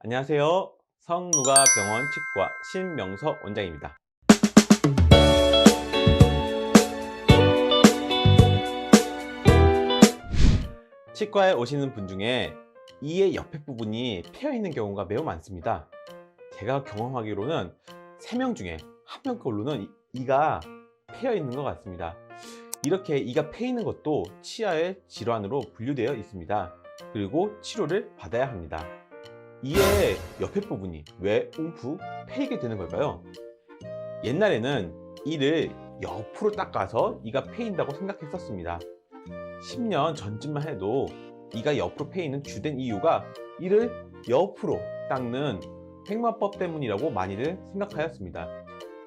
안녕하세요. 성누가병원 치과 신명서 원장입니다. 치과에 오시는 분 중에 이의 옆에 부분이 패여 있는 경우가 매우 많습니다. 제가 경험하기로는 3명 중에 1명 걸로는 이가 패여 있는 것 같습니다. 이렇게 이가 패여 있는 것도 치아의 질환으로 분류되어 있습니다. 그리고 치료를 받아야 합니다. 이의 옆에 부분이 왜 움푹 패이게 되는 걸까요? 옛날에는 이를 옆으로 닦아서 이가 패인다고 생각했었습니다. 10년 전쯤만 해도 이가 옆으로 패이는 주된 이유가 이를 옆으로 닦는 횡만법 때문이라고 많이들 생각하였습니다.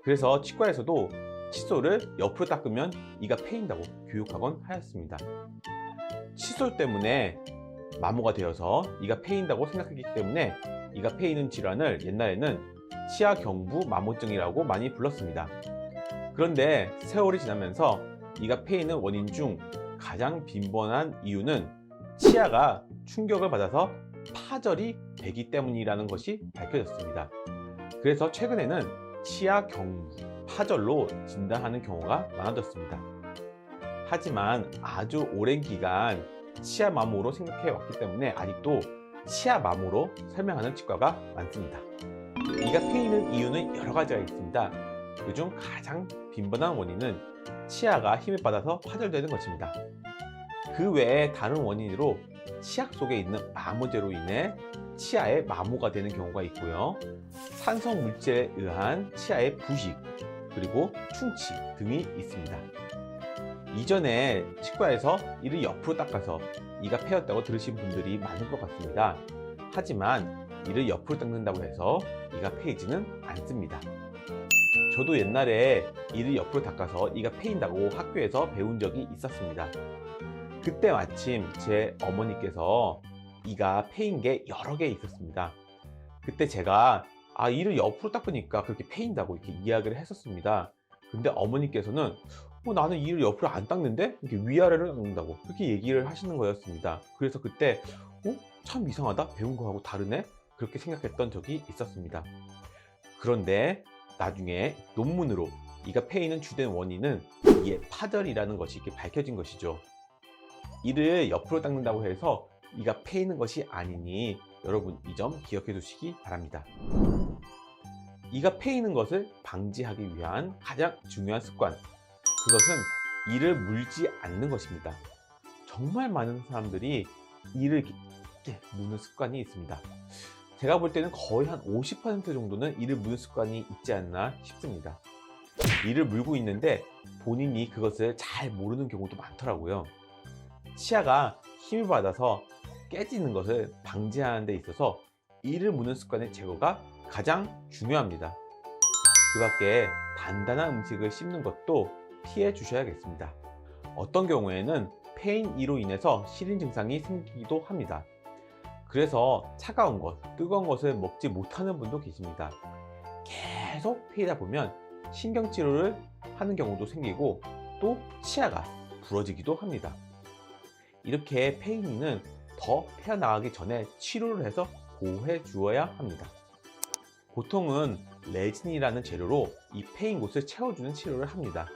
그래서 치과에서도 칫솔을 옆으로 닦으면 이가 패인다고 교육하곤 하였습니다. 칫솔 때문에 마모가 되어서 이가 패인다고 생각했기 때문에 이가 패이는 질환을 옛날에는 치아경부 마모증이라고 많이 불렀습니다. 그런데 세월이 지나면서 이가 패이는 원인 중 가장 빈번한 이유는 치아가 충격을 받아서 파절이 되기 때문이라는 것이 밝혀졌습니다. 그래서 최근에는 치아경부, 파절로 진단하는 경우가 많아졌습니다. 하지만 아주 오랜 기간 치아 마모로 생각해 왔기 때문에 아직도 치아 마모로 설명하는 치과가 많습니다. 이가 패이는 이유는 여러 가지가 있습니다. 그중 가장 빈번한 원인은 치아가 힘을 받아서 파절되는 것입니다. 그 외에 다른 원인으로 치약 속에 있는 마모제로 인해 치아에 마모가 되는 경우가 있고요. 산성 물질에 의한 치아의 부식, 그리고 충치 등이 있습니다. 이전에 치과에서 이를 옆으로 닦아서 이가 패였다고 들으신 분들이 많을 것 같습니다. 하지만 이를 옆으로 닦는다고 해서 이가 패이지는 않습니다. 저도 옛날에 이를 옆으로 닦아서 이가 패인다고 학교에서 배운 적이 있었습니다. 그때 마침 제 어머니께서 이가 패인 게 여러 개 있었습니다. 그때 제가 이를 옆으로 닦으니까 그렇게 패인다고 이렇게 이야기를 했었습니다. 근데 어머니께서는 나는 이를 옆으로 안 닦는데 이렇게 위아래로 닦는다고 그렇게 얘기를 하시는 거였습니다. 그래서 그때 참 이상하다, 배운 거하고 다르네, 그렇게 생각했던 적이 있었습니다. 그런데 나중에 논문으로 이가 패이는 주된 원인은 이의 파절이라는 것이 이렇게 밝혀진 것이죠. 이를 옆으로 닦는다고 해서 이가 패이는 것이 아니니 여러분 이 점 기억해 두시기 바랍니다. 이가 패이는 것을 방지하기 위한 가장 중요한 습관, 그것은 이를 물지 않는 것입니다. 정말 많은 사람들이 이를 이렇게 무는 습관이 있습니다. 제가 볼 때는 거의 한 50% 정도는 이를 무는 습관이 있지 않나 싶습니다. 이를 물고 있는데 본인이 그것을 잘 모르는 경우도 많더라고요. 치아가 힘을 받아서 깨지는 것을 방지하는 데 있어서 이를 무는 습관의 제거가 가장 중요합니다. 그 밖에 단단한 음식을 씹는 것도 피해 주셔야겠습니다. 어떤 경우에는 패인 이로 인해서 시린 증상이 생기기도 합니다. 그래서 차가운 것, 뜨거운 것을 먹지 못하는 분도 계십니다. 계속 패이다 보면 신경치료를 하는 경우도 생기고 또 치아가 부러지기도 합니다. 이렇게 패인이는 더 패어나가기 전에 치료를 해서 보호해 주어야 합니다. 보통은 레진이라는 재료로 이 패인 곳을 채워주는 치료를 합니다.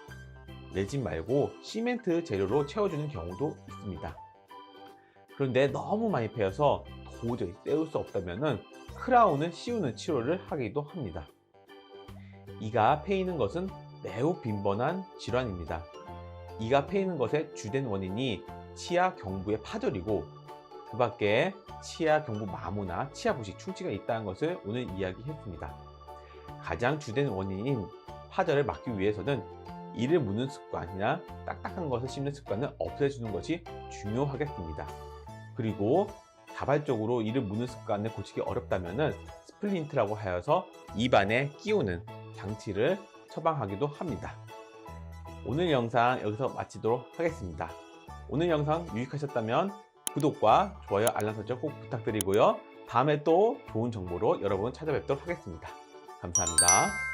레진 말고 시멘트 재료로 채워주는 경우도 있습니다. 그런데 너무 많이 패여서 도저히 떼울 수 없다면 크라운을 씌우는 치료를 하기도 합니다. 이가 패이는 것은 매우 빈번한 질환입니다. 이가 패이는 것의 주된 원인이 치아 경부의 파절이고 그 밖에 치아 경부 마모나 치아 부식, 충치가 있다는 것을 오늘 이야기했습니다. 가장 주된 원인인 파절을 막기 위해서는 이를 무는 습관이나 딱딱한 것을 씹는 습관을 없애주는 것이 중요하겠습니다. 그리고 자발적으로 이를 무는 습관을 고치기 어렵다면 스플린트라고 하여서 입안에 끼우는 장치를 처방하기도 합니다. 오늘 영상 여기서 마치도록 하겠습니다. 오늘 영상 유익하셨다면 구독과 좋아요, 알람 설정 꼭 부탁드리고요. 다음에 또 좋은 정보로 여러분 찾아뵙도록 하겠습니다. 감사합니다.